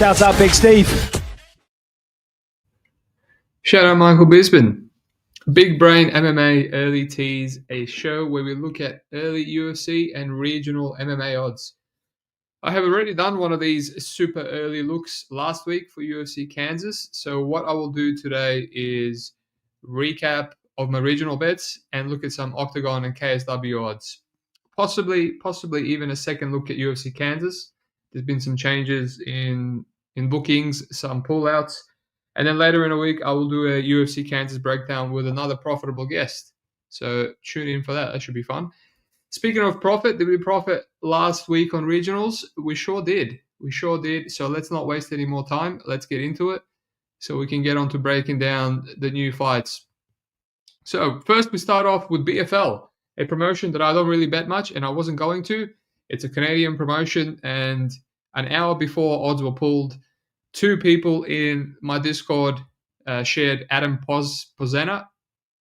Shouts out Big Steve. Shout out Michael Bisbin. Big Brain MMA Early Tease, a show where we look at early UFC and regional MMA odds. I have already done one of these super early looks last week for UFC Kansas. So what I will do today is recap of my regional bets and look at some Oktagon and KSW odds. Possibly even a second look at UFC Kansas. There's been some changes in bookings, some pullouts. And then later in the week, I will do a UFC Kansas breakdown with another profitable guest. So tune in for that. That should be fun. Speaking of profit, did we profit last week on regionals? We sure did. So let's not waste any more time. Let's get into it so we can get on to breaking down the new fights. So first we start off with BFL, a promotion that I don't really bet much and I wasn't going to. It's a Canadian promotion, and an hour before odds were pulled, two people in my Discord shared Adam Pozena. I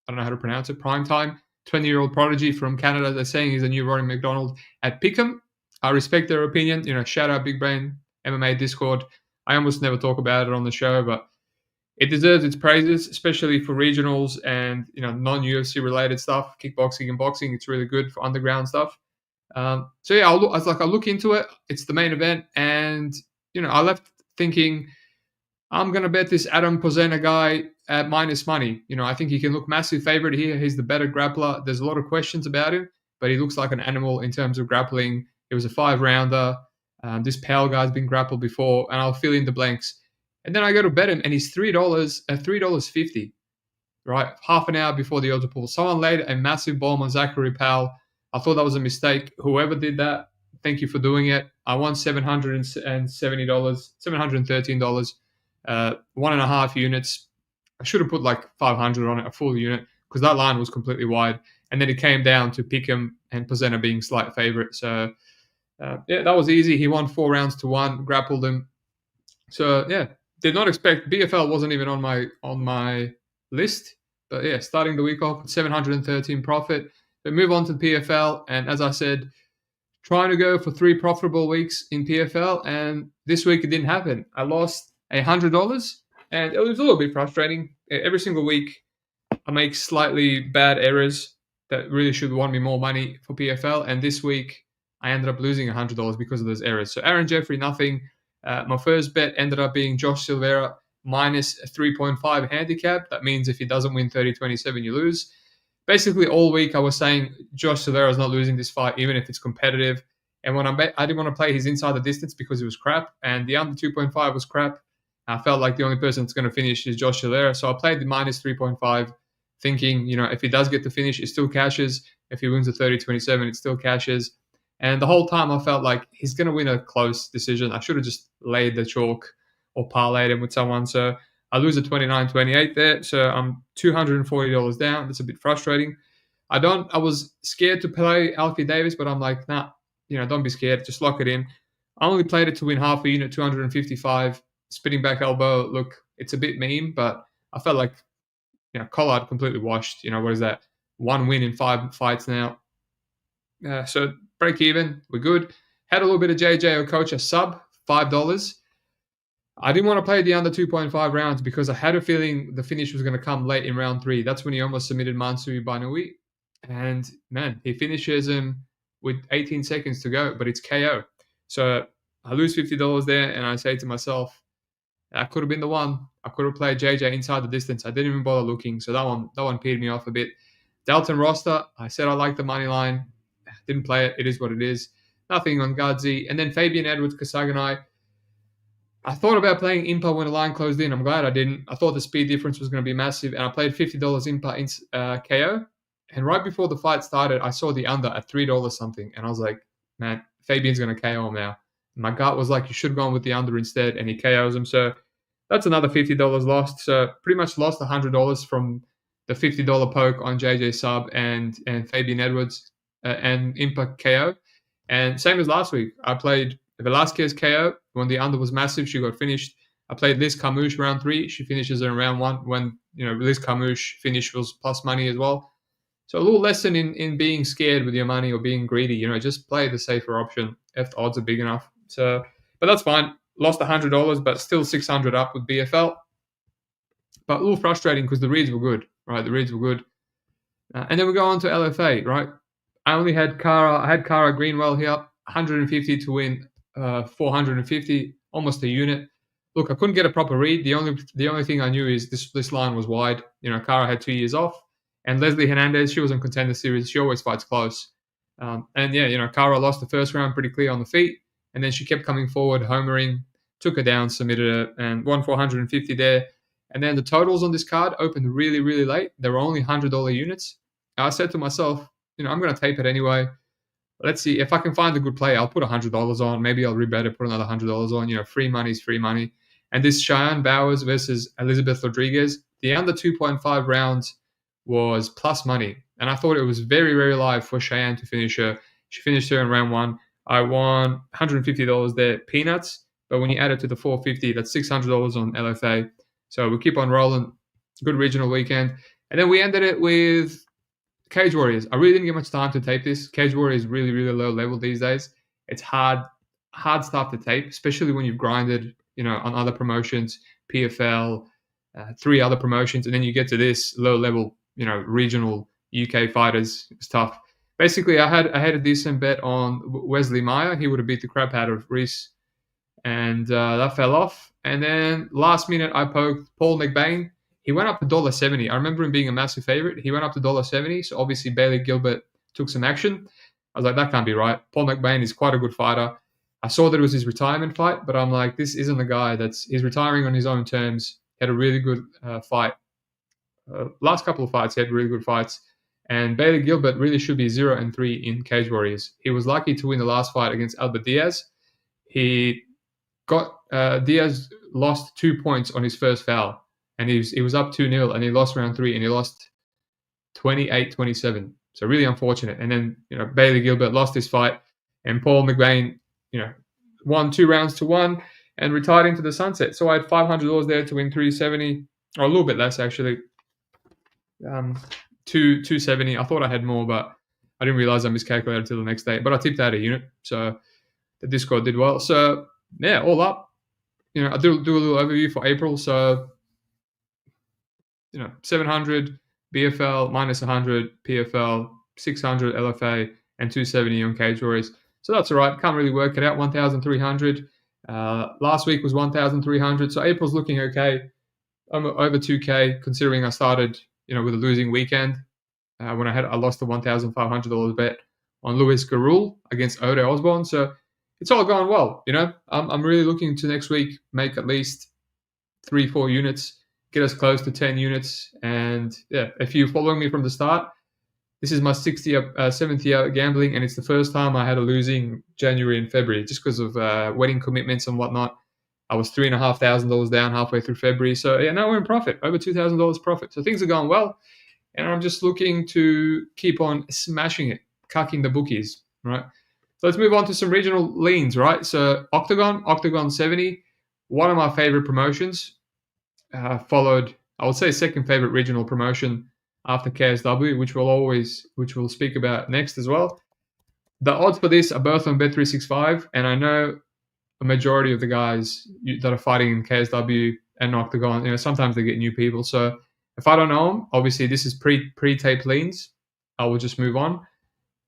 don't know how to pronounce it. Primetime, 20-year-old prodigy from Canada. They're saying he's a new Rory McDonald at Pick'em. I respect their opinion. Shout out Big Brain MMA Discord. I almost never talk about it on the show, but it deserves its praises, especially for regionals and non-UFC related stuff, kickboxing and boxing. It's really good for underground stuff. So yeah, I look into it. It's the main event, and I left thinking I'm gonna bet this Adam Pozena guy at minus money. I think he can look massive favorite here. He's the better grappler. There's a lot of questions about him, but he looks like an animal in terms of grappling. It was a 5-rounder. This Pale guy's been grappled before, and I'll fill in the blanks. And then I go to bet him, and he's $3.50, right? Half an hour before the odds are pulled. Someone laid a massive bomb on Zachary Powell. I thought that was a mistake. Whoever did that, thank you for doing it. I won $713, $1.5 units. I should have put like 500 on it, a full unit, because that line was completely wide. And then it came down to Pick'em and Pozena being slight favorite. So yeah, that was easy. He won 4 rounds to 1, grappled him. So yeah, did not expect. BFL wasn't even on my list. But yeah, starting the week off with 713 profit. But move on to PFL, and as I said, trying to go for 3 profitable weeks in PFL, and this week it didn't happen. I lost $100, and it was a little bit frustrating. Every single week, I make slightly bad errors that really should want me more money for PFL, and this week I ended up losing $100 because of those errors. So Aaron Jeffrey, nothing. My first bet ended up being Josh Silveira minus a 3.5 handicap. That means if he doesn't win 30-27, you lose. Basically, all week I was saying Josh Silveira is not losing this fight, even if it's competitive. And when I didn't want to play his inside the distance because it was crap, and the under 2.5 was crap. I felt like the only person that's going to finish is Josh Silveira. So I played the minus 3.5, thinking, if he does get the finish, it still cashes. If he wins the 30-27, it still cashes. And the whole time I felt like he's going to win a close decision. I should have just laid the chalk or parlayed him with someone. So I lose a 29-28 there, so I'm $240 down. That's a bit frustrating. I was scared to play Alfie Davis, but I'm like, nah, don't be scared. Just lock it in. I only played it to win half a unit, 255. Spinning back elbow, look, it's a bit mean, but I felt like, Collard completely washed. What is that? 1 win in 5 fights now. So break even, we're good. Had a little bit of JJ Okocha sub, $5. I didn't want to play the under 2.5 rounds because I had a feeling the finish was going to come late in round 3. That's when he almost submitted Mansui Banui. And man, he finishes him with 18 seconds to go, but it's KO. So I lose $50 there, and I say to myself, that could have been the one. I could have played JJ inside the distance. I didn't even bother looking. So that one peed me off a bit. Dalton Roster, I said I like the money line. Didn't play it. It is what it is. Nothing on Gadzi. And then Fabian Edwards, Kasaganai. I thought about playing Impa when the line closed in. I'm glad I didn't. I thought the speed difference was going to be massive, and I played $50 Impa KO. And right before the fight started, I saw the under at $3 something, and I was like, man, Fabian's going to KO him now. And my gut was like, you should have gone with the under instead, and he KOs him. So that's another $50 lost. So pretty much lost $100 from the $50 poke on JJ Sub and Fabian Edwards and Impa KO. And same as last week, I played Velasquez KO when the under was massive. She got finished. I played Liz Carmouche round 3. She finishes in round 1 when Liz Carmouche finish was plus money as well. So a little lesson in being scared with your money or being greedy. Just play the safer option if the odds are big enough. So, but that's fine. Lost $100, but still 600 up with BFL. But a little frustrating because the reads were good, right? The reads were good. And then we go on to LFA, right? I only had Cara. I had Cara Greenwell here, 150 to win 450, almost a unit. Look, I couldn't get a proper read. The only thing I knew is this line was wide. Cara had 2 years off, and Leslie Hernandez, she was on Contender Series. She always fights close. And yeah, Cara lost the first round pretty clear on the feet, and then she kept coming forward, homering, took her down, submitted her, and won 450 there. And then the totals on this card opened really, really late. They were only $100 units. I said to myself, I'm going to tape it anyway. Let's see if I can find a good play. I'll put $100 on. Maybe I'll rebet it, put another $100 on. Free money is free money. And this Cheyenne Bowers versus Elizabeth Rodriguez, the under 2.5 rounds was plus money. And I thought it was very, very live for Cheyenne to finish her. She finished her in round 1. I won $150 there, peanuts. But when you add it to the 450, that's $600 on LFA. So we keep on rolling. Good regional weekend. And then we ended it with Cage Warriors. I really didn't get much time to tape this. Cage Warriors is really, really low level these days. It's hard stuff to tape, especially when you've grinded, on other promotions, PFL, 3 other promotions, and then you get to this low level, regional UK fighters. It's tough. Basically, I had a decent bet on Wesley Meyer. He would have beat the crap out of Reese, and that fell off. And then last minute, I poked Paul McBain. He went up to $1.70. I remember him being a massive favorite. He went up to $1.70. So obviously Bailey Gilbert took some action. I was like, that can't be right. Paul McBain is quite a good fighter. I saw that it was his retirement fight, but I'm like, this isn't the guy he's retiring on his own terms. He had a really good fight. Last couple of fights, he had really good fights. And Bailey Gilbert really should be 0-3 in Cage Warriors. He was lucky to win the last fight against Albert Diaz. Diaz lost 2 points on his first foul. And he was up 2-0, and he lost round 3, and he lost 28-27. So really unfortunate. And then, Bailey Gilbert lost his fight, and Paul McBain, won 2 rounds to 1 and retired into the sunset. So I had $500 there to win 370, or a little bit less actually. 270. I thought I had more, but I didn't realize I miscalculated until the next day. But I tipped out a unit, so the Discord did well. So yeah, all up, I do a little overview for April. So 700 BFL, minus 100 PFL, 600 LFA, and 270 on Cage Warriors. So that's all right. Can't really work it out. 1,300. Last week was 1,300. So April's looking okay. I'm over 2K, considering I started, with a losing weekend. When I lost the $1,500 bet on Luis Garul against Ode Osborne. So it's all going well. I'm really looking to next week make at least 3-4 units. Get us close to 10 units. And yeah, if you're following me from the start, this is my 7th year gambling, and it's the first time I had a losing January and February just because of wedding commitments and whatnot. I was $3,500 down halfway through February. So yeah, now we're in profit, over $2,000 profit. So things are going well, and I'm just looking to keep on smashing it, cucking the bookies, right? So let's move on to some regional leans, right? So Oktagon 70, one of my favorite promotions. Followed, I would say, second favorite regional promotion after KSW, which we'll speak about next as well. The odds for this are both on Bet365, and I know a majority of the guys that are fighting in KSW and Oktagon, sometimes they get new people. So if I don't know them, obviously this is pre-tape leans. I will just move on.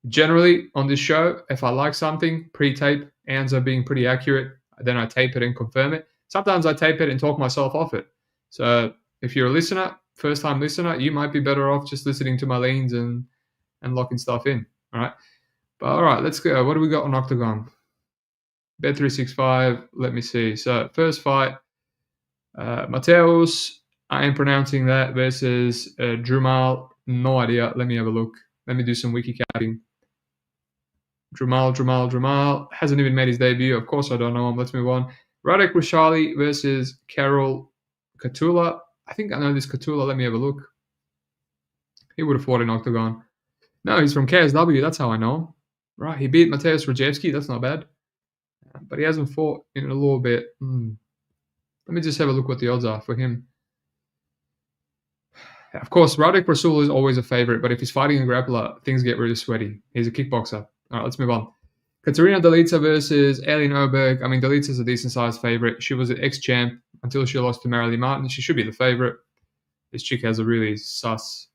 Generally on this show, if I like something, pre-tape ends up being pretty accurate, then I tape it and confirm it. Sometimes I tape it and talk myself off it. So if you're a listener, first-time listener, you might be better off just listening to my leans and locking stuff in, all right? But all right, let's go. What do we got on Oktagon? Bet365, let me see. So first fight, Mateus, I am pronouncing that, versus Drumal. No idea. Let me have a look. Let me do some wiki capping. Drumal. Hasn't even made his debut. Of course I don't know him. Let's move on. Radek Rushali versus Carol Katula. I think I know this Katula. Let me have a look. He would have fought in Oktagon. No, he's from KSW. That's how I know him. Right, he beat Mateusz Rajewski. That's not bad. But he hasn't fought in a little bit. Let me just have a look what the odds are for him. Of course, Radek Rasul is always a favorite, but if he's fighting a grappler, things get really sweaty. He's a kickboxer. All right, let's move on. Katarina Delica versus Aileen Oberg. I mean, Delica's a decent-sized favorite. She was an ex-champ until she lost to Marilee Martin. She should be the favorite. This chick has a really sus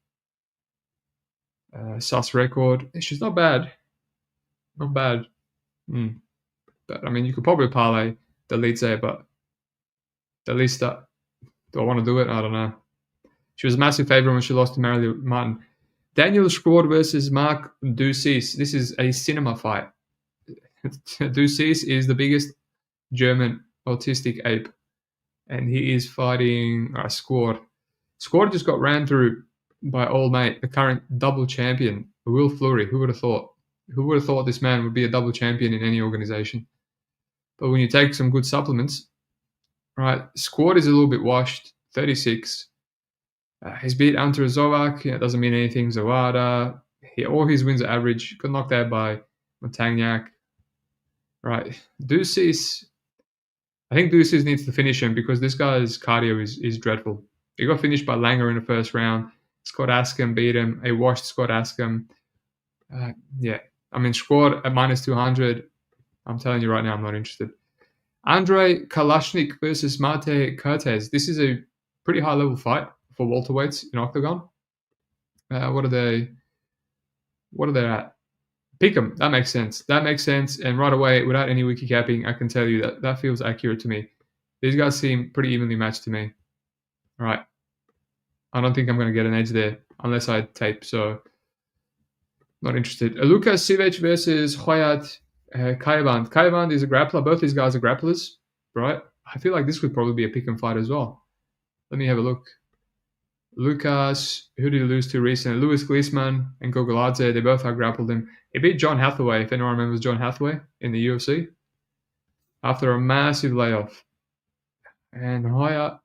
record. She's not bad. Not bad. But, I mean, you could probably parlay Delica, but Delica, do I want to do it? I don't know. She was a massive favorite when she lost to Marilee Martin. Daniel Schwartz versus Mark Ducis. This is a cinema fight. Ducis is the biggest German autistic ape, and he is fighting Squad. Squad just got ran through by old mate, the current double champion, Will Fleury. Who would have thought? Who would have thought this man would be a double champion in any organization? But when you take some good supplements, right, Squad is a little bit washed, 36. He's beat Ante Zovak. Yeah, it doesn't mean anything. Zawada. All his wins are average. Got knocked out by Montagnac. Right. Ducis. I think Ducis needs to finish him because this guy's cardio is dreadful. He got finished by Langer in the first round. Scott Askham beat him. A washed Scott Askham. Yeah. I mean, Squad at minus 200. I'm telling you right now, I'm not interested. Andrei Kalashnik versus Mate Kertes. This is a pretty high-level fight for welterweights in Oktagon. What are they at? Pick 'em. That makes sense. And right away, without any wiki capping, I can tell you that feels accurate to me. These guys seem pretty evenly matched to me. All right. I don't think I'm going to get an edge there unless I tape, so not interested. Lucas Sivic versus Hoyat Kayaband. Kayaband is a grappler. Both these guys are grapplers, right? I feel like this would probably be a pick 'em fight as well. Let me have a look. Lucas, who did he lose to recently? Louis Gleesman and Gogoladze, they both out-grappled him. He beat John Hathaway, if anyone remembers John Hathaway, in the UFC, after a massive layoff. And Hoyat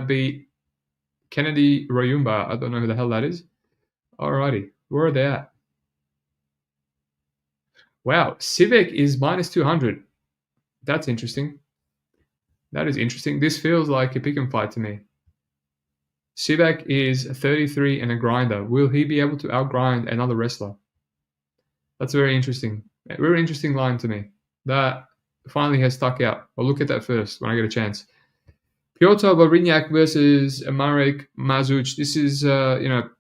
beat Kennedy Royumba. I don't know who the hell that is. Alrighty, where are they at? Wow, Civic is minus 200. That's interesting. That is interesting. This feels like a pick 'em fight to me. Sivak is 33 and a grinder. Will he be able to outgrind another wrestler? That's very interesting. A very interesting line to me. That finally has stuck out. I'll look at that first when I get a chance. Piotr Wawriniak versus Marek Mazuch. This is,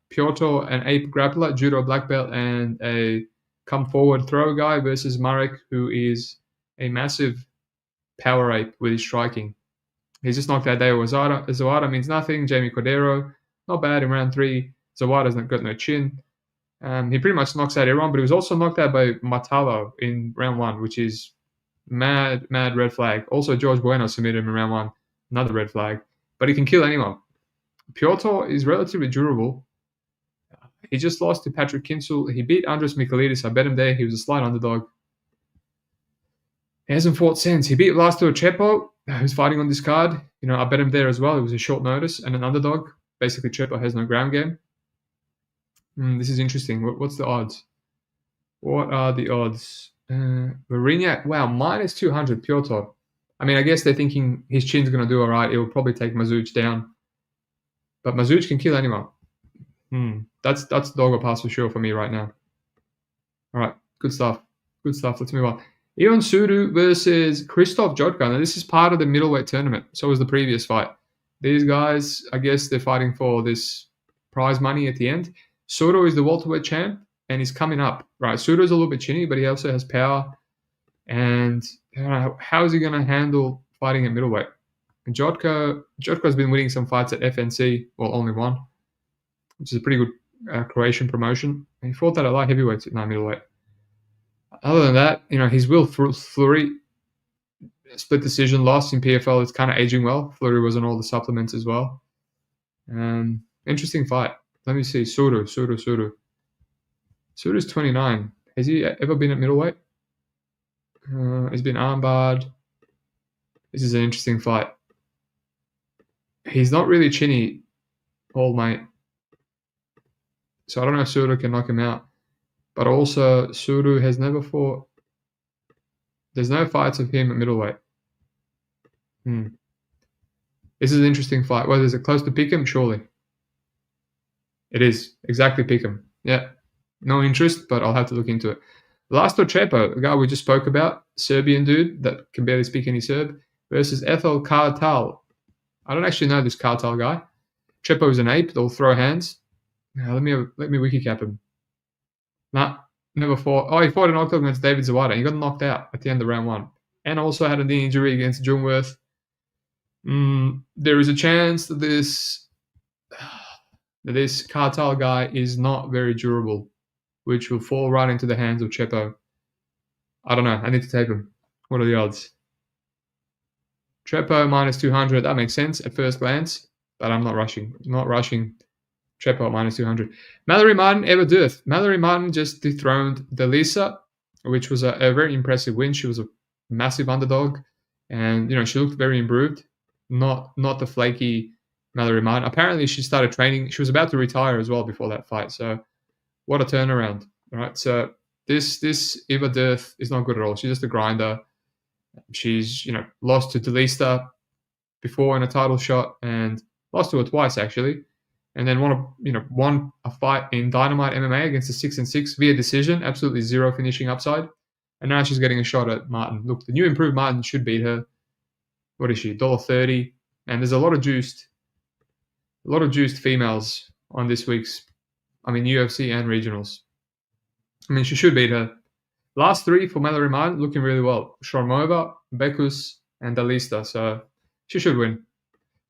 Piotr, an ape grappler, judo black belt, and a come forward throw guy versus Marek, who is a massive power ape with his striking. He's just knocked out Deo Zawada means nothing. Jamie Cordero, not bad in round 3. Zawada's got no chin. He pretty much knocks out everyone, but he was also knocked out by Matalo in round 1, which is mad red flag. Also, George Bueno submitted him in round 1, another red flag. But he can kill anyone. Piotr is relatively durable. He just lost to Patrick Kinsel. He beat Andres Michailidis. I bet him there. He was a slight underdog. He hasn't fought since. He beat Vlasto Chepo, who's fighting on this card. I bet him there as well. It was a short notice and an underdog. Basically, Chepo has no ground game. This is interesting. What's the odds? What are the odds? Mariniak, wow, minus 200, Piotr. I mean, I guess they're thinking his chin's going to do all right. It will probably take Mazuch down. But Mazuch can kill anyone. That's dog or pass for sure for me right now. All right, good stuff. Let's move on. Ion Sudu versus Christoph Jotka. Now, this is part of the middleweight tournament. So was the previous fight. These guys, I guess they're fighting for this prize money at the end. Sudo is the welterweight champ, and he's coming up. Right, Sudo is a little bit chinny, but he also has power. And how is he going to handle fighting at middleweight? Jotka's been winning some fights at FNC, well, only one, which is a pretty good Croatian promotion. And he fought that at light heavyweight, no, middleweight. Other than that, his Will Fleury split decision loss in PFL is kind of aging well. Fleury was on all the supplements as well. Interesting fight. Let me see. Sudo. Sudo's 29. Has he ever been at middleweight? He's been armbarred. This is an interesting fight. He's not really chinny, old mate. So I don't know if Sudo can knock him out. But also, Sudo has never fought. There's no fights of him at middleweight. This is an interesting fight. Well, is it close to pick him? Surely. It is. Exactly pick him. Yeah. No interest, but I'll have to look into it. Vlasto Chepo, the guy we just spoke about, Serbian dude that can barely speak any Serb, versus Ethel Kartal. I don't actually know this Kartal guy. Chepo is an ape. They'll throw hands. Now, let me wiki cap him. Nah, never fought. Oh, he fought in Oktagon against David Zawada. He got knocked out at the end of round 1. And also had a knee injury against Jungwirth. There is a chance that this Kartal guy is not very durable, which will fall right into the hands of Chepo. I don't know. I need to tape him. What are the odds? Chepo minus 200. That makes sense at first glance, but I'm not rushing. Not rushing. Chepo minus 200. Mallory Martin, Eva Durth. Mallory Martin just dethroned Delisa, which was a very impressive win. She was a massive underdog, and she looked very improved. Not the flaky Mallory Martin. Apparently, she started training. She was about to retire as well before that fight. So, what a turnaround! All right. So this Eva Durth is not good at all. She's just a grinder. She's lost to Delisa before in a title shot, and lost to her twice actually. And then won a fight in Dynamite MMA against a 6-6 via decision, absolutely zero finishing upside. And now she's getting a shot at Martin. Look, the new improved Martin should beat her. What is she? $1.30. And there's a lot of juiced females on this week's, UFC and regionals. She should beat her. Last 3 for Mallory Martin looking really well. Sharmova, Bekus, and Dalista. So she should win.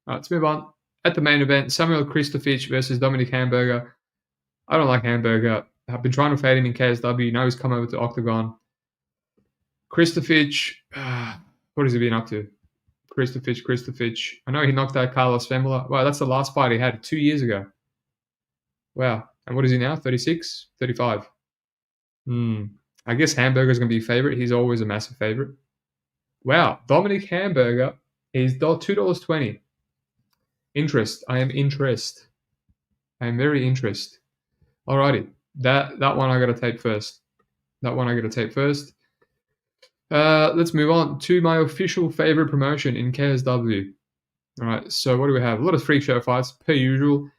All right, let's move on. At the main event, Samuel Kristofic versus Dominic Hamburger. I don't like Hamburger. I've been trying to fade him in KSW. Now he's come over to Oktagon. Kristofic, what has he been up to? Kristofic. I know he knocked out Carlos Femula. Wow, that's the last fight he had 2 years ago. Wow. And what is he now? 36? 35. I guess Hamburger's going to be a favorite. He's always a massive favorite. Wow. Dominic Hamburger is $2.20. Interest. I am very interested. Alrighty. That one I got to tape first. Let's move on to my official favorite promotion in KSW. Alright, so what do we have? A lot of freak show fights, per usual.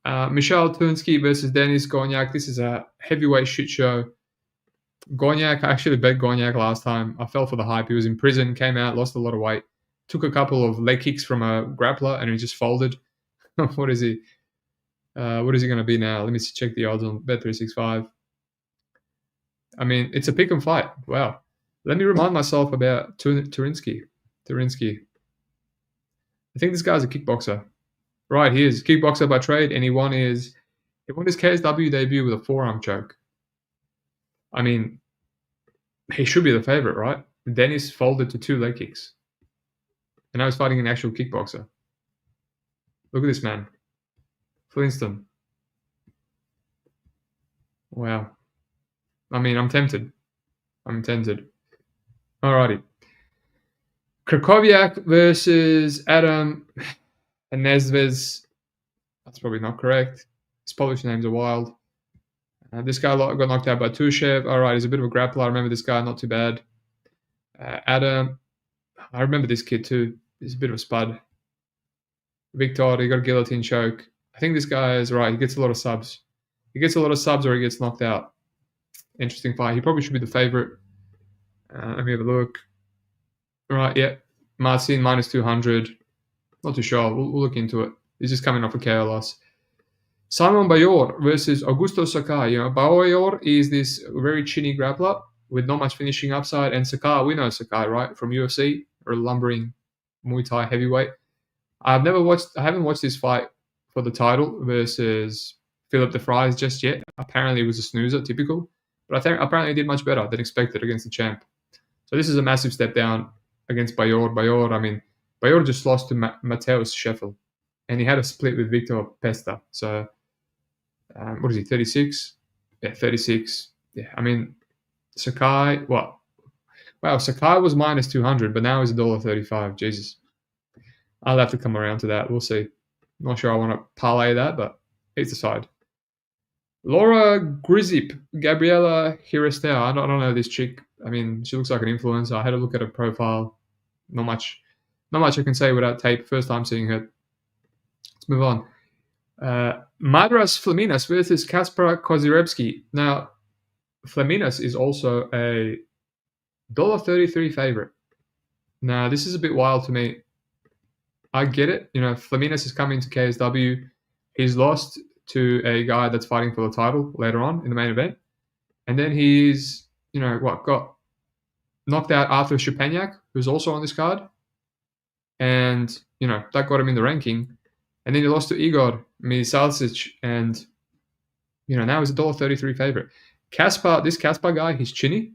Michal Tunsky versus Denis Gorniak. This is a heavyweight shit show. Gorniak, I actually bet Gorniak last time. I fell for the hype. He was in prison, came out, lost a lot of weight. Took a couple of leg kicks from a grappler and he just folded. What is he? What is he going to be now? Let me check the odds on Bet365. It's a pick and fight. Wow. Let me remind myself about Turinsky. I think this guy's a kickboxer. Right, he is. Kickboxer by trade, and he won his KSW debut with a forearm choke. He should be the favorite, right? Dennis folded to 2 leg kicks. And now he's fighting an actual kickboxer. Look at this man. Flintstone. Wow. I'm tempted. Alrighty. Krakowiak versus Adam Nezvez. That's probably not correct. His Polish names are wild. This guy got knocked out by Tushev. Alright, he's a bit of a grappler. I remember this guy, not too bad. Adam, I remember this kid too. He's a bit of a spud. Victor, he got a guillotine choke. I think this guy is right. He gets a lot of subs. Or he gets knocked out. Interesting fight. He probably should be the favorite. Let me have a look. Right, yeah. Marcin minus 200. Not too sure. We'll look into it. He's just coming off a KO loss. Simon Bayor versus Augusto Sakai. Bayor is this very chinny grappler with not much finishing upside. And Sakai, we know Sakai, right? From UFC, or lumbering Muay Thai heavyweight. I haven't watched this fight for the title versus Philip De Vries just yet. Apparently it was a snoozer, typical. But I think apparently he did much better than expected against the champ. So this is a massive step down against Bayor. Bayor just lost to Mateusz Scheffel. And he had a split with Victor Pesta. So, what is he, 36? Yeah, 36. Yeah, Sakai, what? Wow, Sakai was minus 200, but now he's $1.35. Jesus. I'll have to come around to that. We'll see. Not sure I want to parlay that, but he's the side. Laura Grizip, Gabriela Hirestel. I don't know this chick. She looks like an influencer. I had a look at her profile. Not much I can say without tape. First time seeing her. Let's move on. Madras Flaminas versus Kaspar Kozyrevsky. Now, Flaminas is also a $1.33 favorite. Now, this is a bit wild to me. I get it. Flaminas is coming to KSW. He's lost to a guy that's fighting for the title later on in the main event. And then he's, got knocked out Arthur Shepaniak, who's also on this card. And, that got him in the ranking. And then he lost to Igor Misalsic. And, now he's a $1.33 favorite. This Kaspar guy, he's chinny,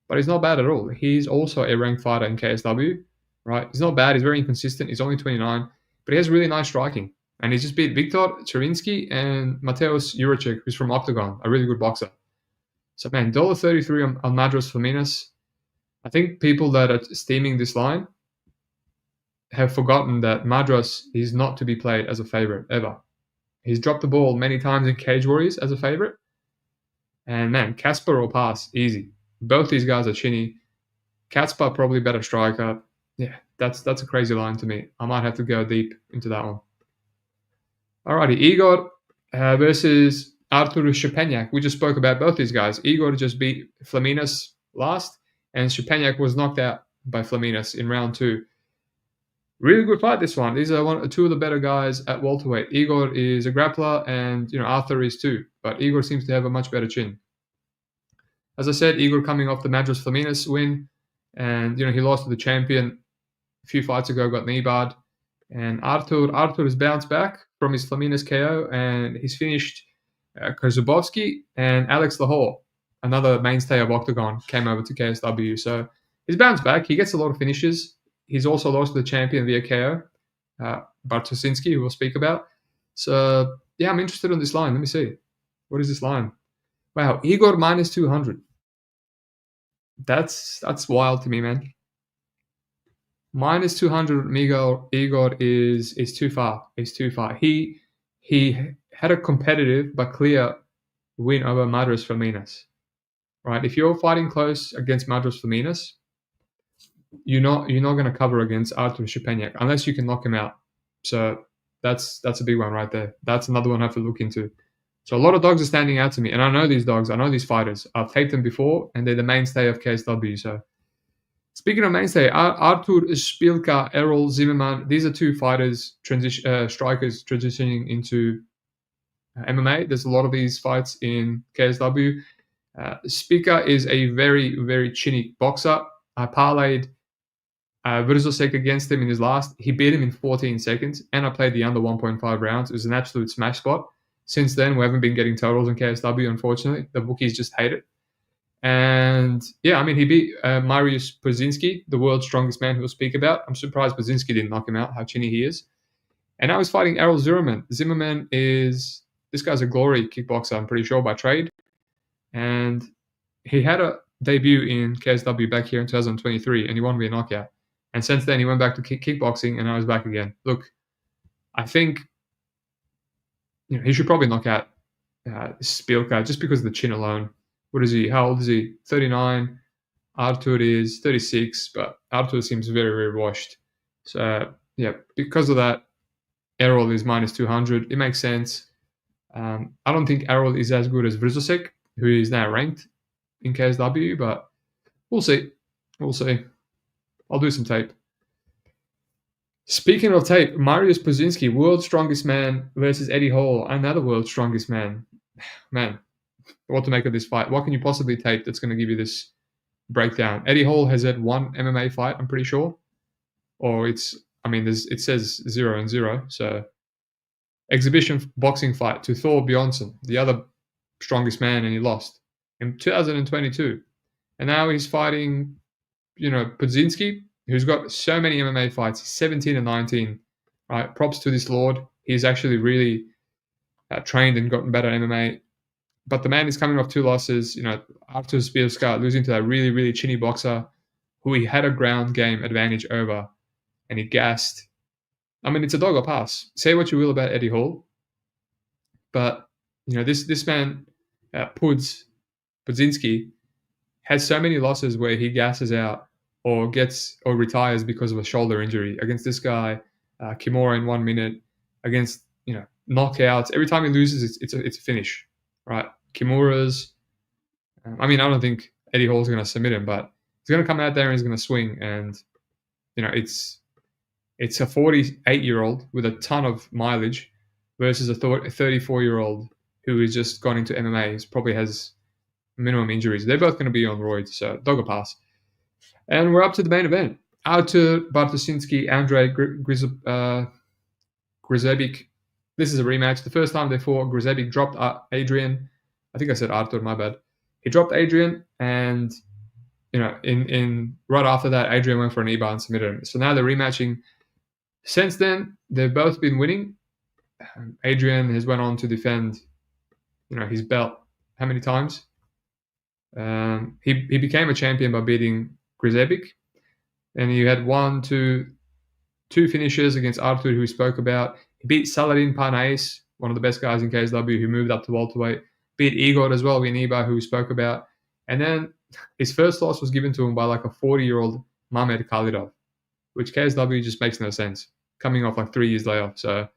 but he's not bad at all. He's also a ranked fighter in KSW, right? He's not bad. He's very inconsistent. He's only 29, but he has really nice striking. And he's just beat Viktor Cherinsky and Mateusz Juracek, who's from Oktagon, a really good boxer. So, man, $1.33 on Madras Flaminas. I think people that are steaming this line have forgotten that Madras is not to be played as a favorite ever. He's dropped the ball many times in Cage Warriors as a favorite. And, man, Kaspar will pass easy. Both these guys are chinny. Kaspar probably better striker. Yeah, that's a crazy line to me. I might have to go deep into that one. Alrighty, Igor versus Artur Shepaniak. We just spoke about both these guys. Igor just beat Flaminas last, and Shepaniak was knocked out by Flaminas in round 2. Really good fight, this one. These are two of the better guys at welterweight. Igor is a grappler, and Arthur is too. But Igor seems to have a much better chin. As I said, Igor coming off the Madras Flaminas win, and he lost to the champion a few fights ago, got knee barred. And Artur has bounced back from his Flaminas KO, and he's finished Kozubovsky and Alex Lahore, another mainstay of Oktagon, came over to KSW. So he's bounced back. He gets a lot of finishes. He's also lost to the champion via KO, Bartosinski, who we'll speak about. So, yeah, I'm interested in this line. Let me see. What is this line? Wow, Igor minus 200. That's wild to me, man. Minus 200 Igor is too far. It's too far. He had a competitive but clear win over Madras Flaminas. Right? If you're fighting close against Madras Flaminas, you're not going to cover against Artur Shepaniak unless you can knock him out. So that's a big one right there. That's another one I have to look into. So a lot of dogs are standing out to me, and I know these dogs. I know these fighters. I've taped them before, and they're the mainstay of KSW. So speaking of mainstay, Artur Szpilka, Errol Zimmerman, these are two fighters, strikers transitioning into MMA. There's a lot of these fights in KSW. Szpilka is a very, very chinny boxer. I parlayed Vrzosek against him in his last. He beat him in 14 seconds, and I played the under 1.5 rounds. It was an absolute smash spot. Since then, we haven't been getting totals in KSW, unfortunately. The bookies just hate it. And, yeah, I mean, he beat Mariusz Puzinski, the world's strongest man who we'll speak about. I'm surprised Puzinski didn't knock him out, how chinny he is. And now he's fighting Errol Zimmerman. Zimmerman this guy's a glory kickboxer, I'm pretty sure, by trade. And he had a debut in KSW back here in 2023, and he won via knockout. And since then, he went back to kickboxing, and now he's back again. Look, I think he should probably knock out Szpilka just because of the chin alone. What is he? How old is he? 39. Artur is 36, but Artur seems very, very washed. So, yeah, because of that, Errol is minus 200. It makes sense. I don't think Errol is as good as Vrzosek, who is now ranked in KSW, but we'll see. We'll see. I'll do some tape. Speaking of tape, Mariusz Puzinski, world's strongest man versus Eddie Hall, another world's strongest man. Man, what to make of this fight? What can you possibly tape that's going to give you this breakdown? Eddie Hall has had one MMA fight, I'm pretty sure. Or it says 0-0. So, exhibition boxing fight to Thor Bjornsson, the other strongest man, and he lost in 2022. And now he's fighting, Puzinski, who's got so many MMA fights. He's 17-19. Right, props to this lord. He's actually really trained and gotten better at MMA. But the man is coming off 2 losses. Artur Szpilka losing to that really, really chinny boxer who he had a ground game advantage over, and he gassed. I mean, it's a dog or pass. Say what you will about Eddie Hall, but this man, Puzinski, has so many losses where he gasses out or retires because of a shoulder injury. Against this guy, Kimura in 1 minute, against knockouts. Every time he loses, it's a finish, right? Kimura's I mean, I don't think Eddie Hall's going to submit him, but he's going to come out there and he's going to swing. And it's a 48-year-old with a ton of mileage versus a 34-year-old who has just gone into MMA. He probably has minimum injuries. They're both going to be on roids, so dog a pass. And we're up to the main event. Artur Bartosinski, Andrei Grizebic. This is a rematch. The first time they fought, Grizebic dropped Adrian. I think I said Artur, my bad. He dropped Adrian, and in right after that, Adrian went for an E-bar and submitted him. So now they're rematching. Since then, they've both been winning. Adrian has went on to defend, his belt how many times? He became a champion by beating Grizebic, and he had two finishes against Artur, who we spoke about. He beat Saladin Parnais, one of the best guys in KSW, who moved up to welterweight. Beat Igor as well, Winiba, who we spoke about. And then his first loss was given to him by like a 40-year-old Mamed Khalidov, which KSW just makes no sense, coming off like 3 years layoff. So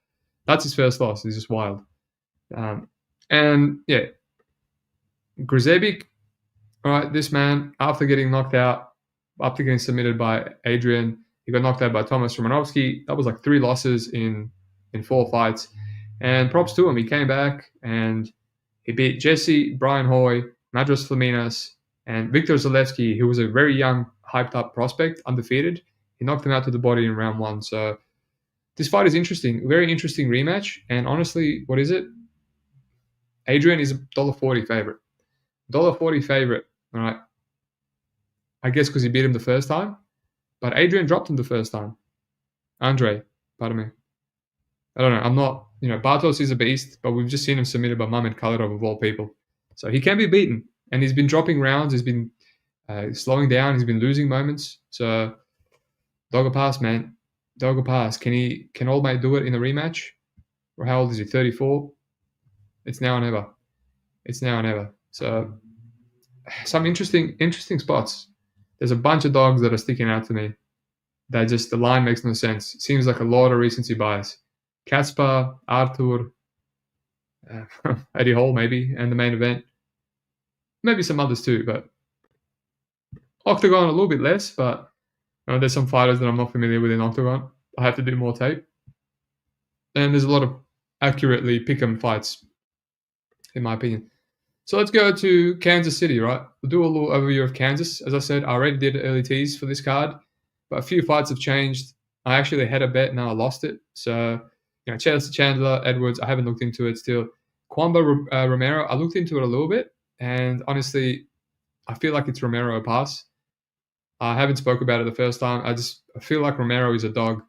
that's his first loss. It's just wild. And yeah, Grizebic, all right, this man, after getting submitted by Adrian, he got knocked out by Thomas Romanovsky. That was like 3 losses in 4 fights. And props to him. He came back and he beat Jesse, Brian Hoy, Madras Flaminas, and Viktor Zalewski, who was a very young, hyped-up prospect, undefeated. He knocked him out to the body in round 1. So this fight is interesting. Very interesting rematch. And honestly, what is it? Adrian is a $1.40 favorite. $1.40 favorite. All right. I guess because he beat him the first time. But Adrian dropped him the first time. Andre, pardon me. I don't know. I'm not, Bartos is a beast, but we've just seen him submitted by Mamed Khalidov of all people. So he can be beaten. And he's been dropping rounds. He's been slowing down. He's been losing moments. So dog a pass, man. Dog a pass. Can Old Mate do it in a rematch? Or how old is he? 34? It's now or never. It's now or never. So some interesting spots. There's a bunch of dogs that are sticking out to me. That just, the line makes no sense. It seems like a lot of recency bias. Kaspar, Artur, Eddie Hall maybe, and the main event. Maybe some others too, but Oktagon a little bit less, but there's some fighters that I'm not familiar with in Oktagon. I have to do more tape. And there's a lot of accurately pick-em fights, in my opinion. So let's go to Kansas City, right? We'll do a little overview of Kansas. As I said, I already did an early tease for this card, but a few fights have changed. I actually had a bet, now I lost it. So, Chelsea Chandler, Edwards, I haven't looked into it still. Kwamba Romero, I looked into it a little bit, and honestly, I feel like it's Romero a pass. I haven't spoke about it the first time. I feel like Romero is a dog.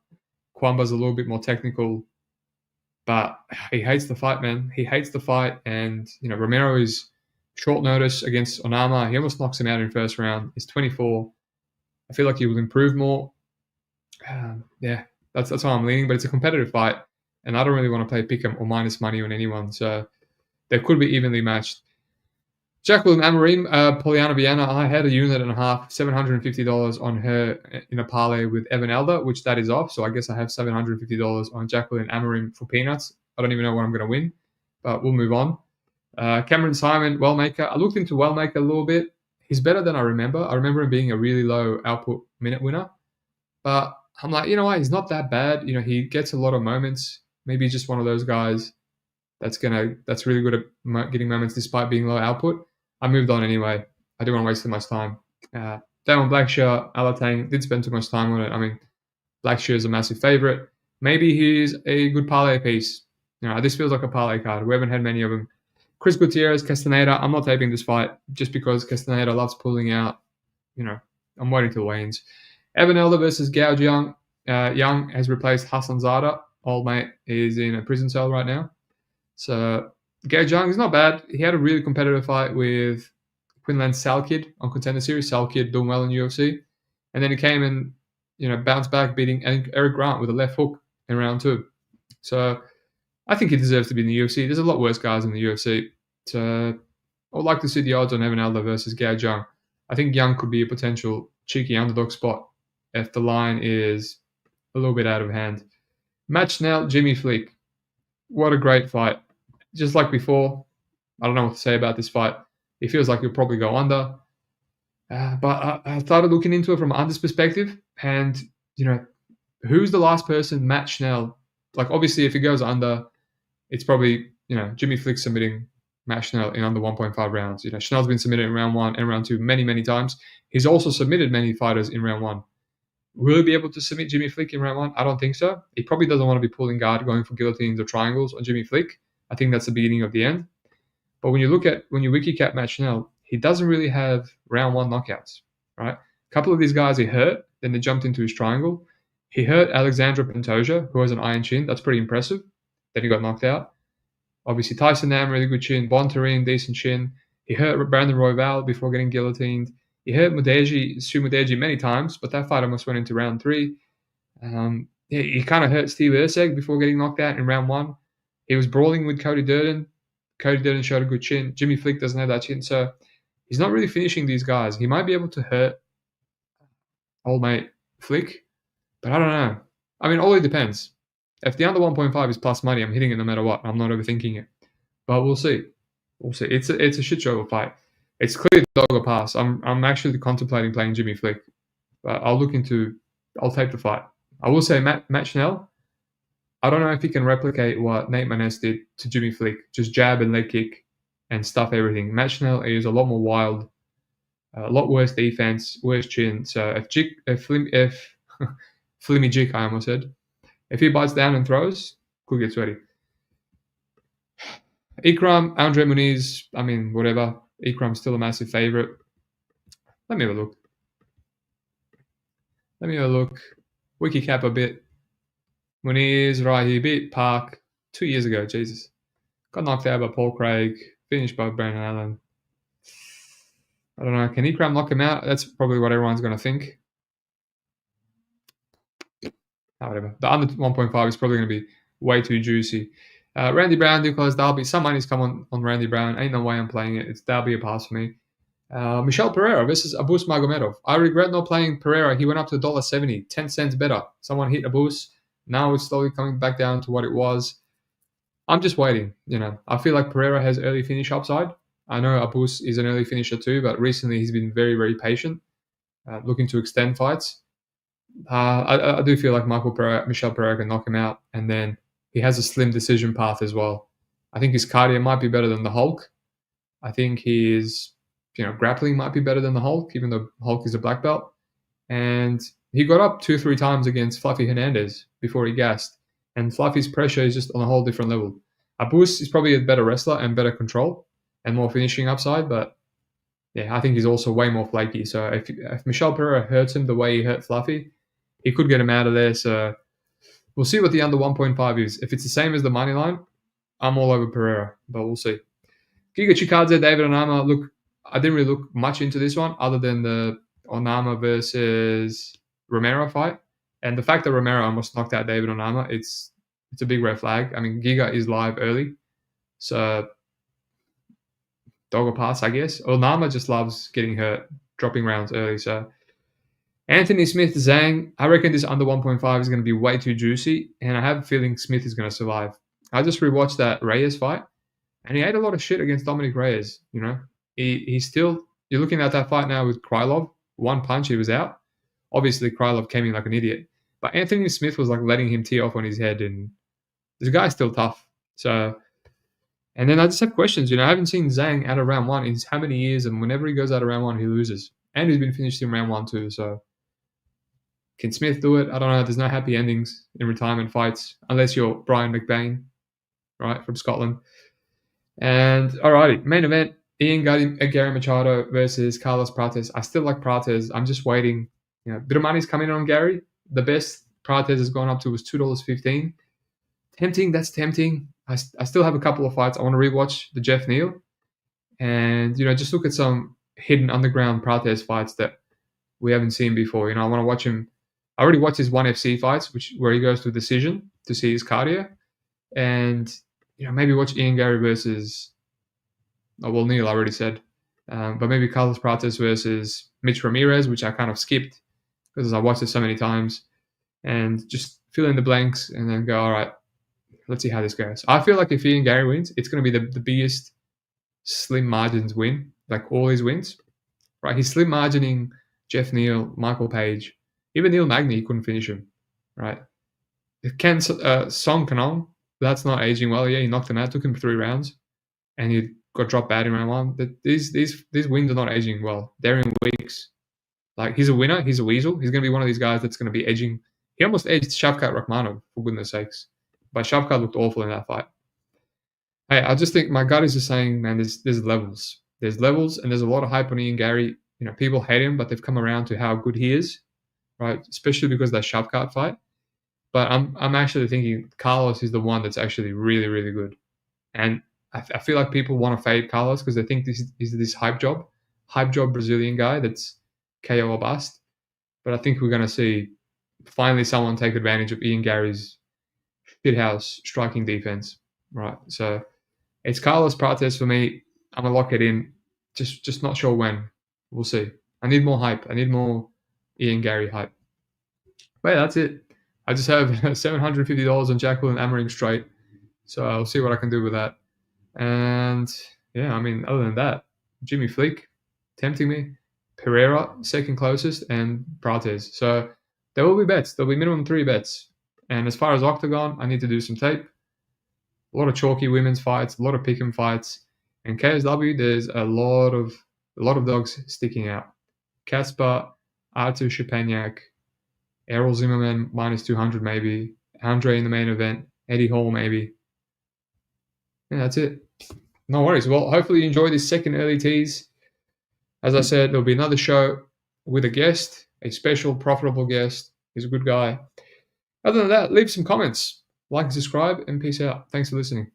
Kwamba's a little bit more technical, but he hates the fight, man. He hates the fight, and Romero is short notice against Onama. He almost knocks him out in first round. He's 24. I feel like he will improve more. Yeah, that's how I'm leaning, but it's a competitive fight, and I don't really want to play pick'em or minus money on anyone, so they could be evenly matched. Jacqueline Amorim, Poliana Viana, I had a unit and a half, $750 on her in a parlay with Evan Elder, which that is off. So I guess I have $750 on Jacqueline Amorim for peanuts. I don't even know what I'm going to win, but we'll move on. Cameron Simon, Wellmaker. I looked into Wellmaker a little bit. He's better than I remember. I remember him being a really low output minute winner. But I'm like, what? He's not that bad. He gets a lot of moments. Maybe he's just one of those guys that's really good at getting moments despite being low output. I moved on anyway. I didn't want to waste too much time. Damon Blackshear, Alatang, didn't spend too much time on it. I mean, Blackshear is a massive favorite. Maybe he's a good parlay piece. This feels like a parlay card. We haven't had many of them. Chris Gutierrez, Castaneda. I'm not taping this fight just because Castaneda loves pulling out. I'm waiting till weigh-ins. Evan Elder versus Gao Jiang. Young has replaced Hassan Zada. Old Mate is in a prison cell right now. So Gao Jiang is not bad. He had a really competitive fight with Quinlan Salkid on Contender Series. Salkid doing well in UFC. And then he came and, bounced back, beating Eric Grant with a left hook in round 2. So I think he deserves to be in the UFC. There's a lot worse guys in the UFC. So I would like to see the odds on Evan Elder versus Gao Jiang. I think Young could be a potential cheeky underdog spot if the line is a little bit out of hand. Matt Schnell, Jimmy Fleek. What a great fight. Just like before, I don't know what to say about this fight. It feels like he'll probably go under. But I started looking into it from an unders perspective, and who's the last person? Matt Schnell. Like obviously, if he goes under, it's probably Jimmy Flick submitting Matt Schnell in under 1.5 rounds. Schnell's been submitted in round 1 and round 2 many times. He's also submitted many fighters in round 1. Will he be able to submit Jimmy Flick in round 1? I don't think so. He probably doesn't want to be pulling guard, going for guillotines or triangles on Jimmy Flick. I think that's the beginning of the end. But when you wiki cap Matt Schnell, he doesn't really have round 1 knockouts, right? A couple of these guys he hurt, then they jumped into his triangle. He hurt Alexandra Pantoja, who has an iron chin. That's pretty impressive. Then he got knocked out. Obviously, Tyson Nam, really good chin. Bontarine, decent chin. He hurt Brandon Royval before getting guillotined. He hurt Su Mudeji many times, but that fight almost went into round 3. He kind of hurt Steve Erceg before getting knocked out in round 1. He was brawling with Cody Durden. Cody Durden showed a good chin. Jimmy Flick doesn't have that chin, so he's not really finishing these guys. He might be able to hurt old mate Flick, but I don't know. I mean, all it depends. If the under 1.5 is plus money, I'm hitting it no matter what. I'm not overthinking it. But we'll see. We'll see. It's a shit show of a fight. It's clear dog or pass. I'm actually contemplating playing Jimmy Flick. But I'll take the fight. I will say Matt Schnell, I don't know if he can replicate what Nate Maness did to Jimmy Flick. Just jab and leg kick and stuff everything. Matt Schnell is a lot more wild, a lot worse defense, worse chin. So if Flimmy Jik, I almost said, if he bites down and throws, could get sweaty. Ikram, Andre Muniz, I mean, whatever. Ikram's still a massive favorite. Let me have a look. Wiki cap a bit. Muniz, right, he beat Park 2 years ago, Jesus. Got knocked out by Paul Craig, finished by Brandon Allen. I don't know, can Ikram knock him out? That's probably what everyone's going to think. Whatever. The under 1.5 is probably going to be way too juicy. Randy Brown, Nicholas Dalby. Some money's come on Randy Brown. Ain't no way I'm playing it. It's Dalby a pass for me. Michel Pereira versus Abus Magomedov. I regret not playing Pereira. He went up to $1.70, 10 cents better. Someone hit Abus. Now it's slowly coming back down to what it was. I'm just waiting. I feel like Pereira has early finish upside. I know Abus is an early finisher too, but recently he's been very, very patient, looking to extend fights. I do feel like Michel Pereira can knock him out, and then he has a slim decision path as well. I think his cardio might be better than the Hulk. I think his grappling might be better than the Hulk, even though Hulk is a black belt. And he got up 2-3 times against Fluffy Hernandez before he gassed. And Fluffy's pressure is just on a whole different level. Abus is probably a better wrestler and better control and more finishing upside, but yeah, I think he's also way more flaky. So if Michel Pereira hurts him the way he hurt Fluffy, he could get him out of there. So we'll see what the under 1.5 is. If it's the same as the money line, I'm all over Pereira, but we'll see. Giga Chikadze, David Onama. Look, I didn't really look much into this one other than the Onama versus Romero fight. And the fact that Romero almost knocked out David Onama, it's a big red flag. I mean, Giga is live early. So dog or pass, I guess. Onama just loves getting hurt, dropping rounds early. So Anthony Smith, Zhang, I reckon this under 1.5 is going to be way too juicy, and I have a feeling Smith is going to survive. I just rewatched that Reyes fight, and he ate a lot of shit against Dominic Reyes. He's still, you're looking at that fight now with Krylov. One punch, he was out. Obviously, Krylov came in like an idiot, but Anthony Smith was like letting him tee off on his head, and this guy's still tough. So, and then I just have questions. I haven't seen Zhang out of round 1 in how many years, and whenever he goes out of round 1, he loses, and he's been finished in round 1 too. So, can Smith do it? I don't know. There's no happy endings in retirement fights unless you're Brian McBain, right, from Scotland. And alrighty, main event: Gary Machado versus Carlos Prates. I still like Prates. I'm just waiting. A bit of money's coming in on Gary. The best Prates has gone up to was $2.15. Tempting. That's tempting. I still have a couple of fights. I want to rewatch the Jeff Neal, and just look at some hidden underground Prates fights that we haven't seen before. I want to watch him. I already watched his ONE FC fights, where he goes to decision to see his cardio, and maybe watch Ian Gary versus. Neal I already said, but maybe Carlos Prates versus Mitch Ramirez, which I kind of skipped because I watched it so many times, and just fill in the blanks and then go, all right, let's see how this goes. I feel like if Ian Gary wins, it's going to be the biggest slim margins win like all his wins, right? He's slim margining Jeff Neal, Michael Page, even Neil Magny. He couldn't finish him, right? Song Kanong, that's not aging well. Yeah, he knocked him out. Took him 3 rounds, and he got dropped bad in round 1. These wins are not aging well. Darian Weeks, like he's a winner. He's a weasel. He's going to be one of these guys that's going to be edging. He almost edged Shavkat Rakhmonov, for goodness sakes. But Shavkat looked awful in that fight. Hey, I just think my gut is just saying, man, there's levels. There's levels, and there's a lot of hype on Ian Gary. You know, people hate him, but they've come around to how good he is, right? Especially because of that Shavkat fight. But I'm actually thinking Carlos is the one that's actually really, really good. And I feel like people want to fade Carlos because they think this is this hype job Brazilian guy that's KO or bust. But I think we're going to see finally someone take advantage of Ian Gary's shithouse striking defense, right? So it's Carlos Prates for me. I'm going to lock it in. Just not sure when. We'll see. I need more hype. I need more Ian Gary hype. But yeah, that's it. I just have $750 on Jacqueline Amorim straight. So I'll see what I can do with that. And yeah, I mean, other than that, Jimmy Flick tempting me, Pereira second closest, and Prates. So there will be bets. There'll be minimum 3 bets. And as far as Oktagon, I need to do some tape. A lot of chalky women's fights, a lot of pick'em fights. And KSW, there's a lot of dogs sticking out. Kasper, Artur Shepaniak, Errol Zimmerman minus 200 maybe, Andre in the main event, Eddie Hall maybe. Yeah, that's it. No worries. Well, hopefully you enjoyed this second early tease. As I said, there'll be another show with a guest, a special, profitable guest. He's a good guy. Other than that, leave some comments, like and subscribe, and peace out. Thanks for listening.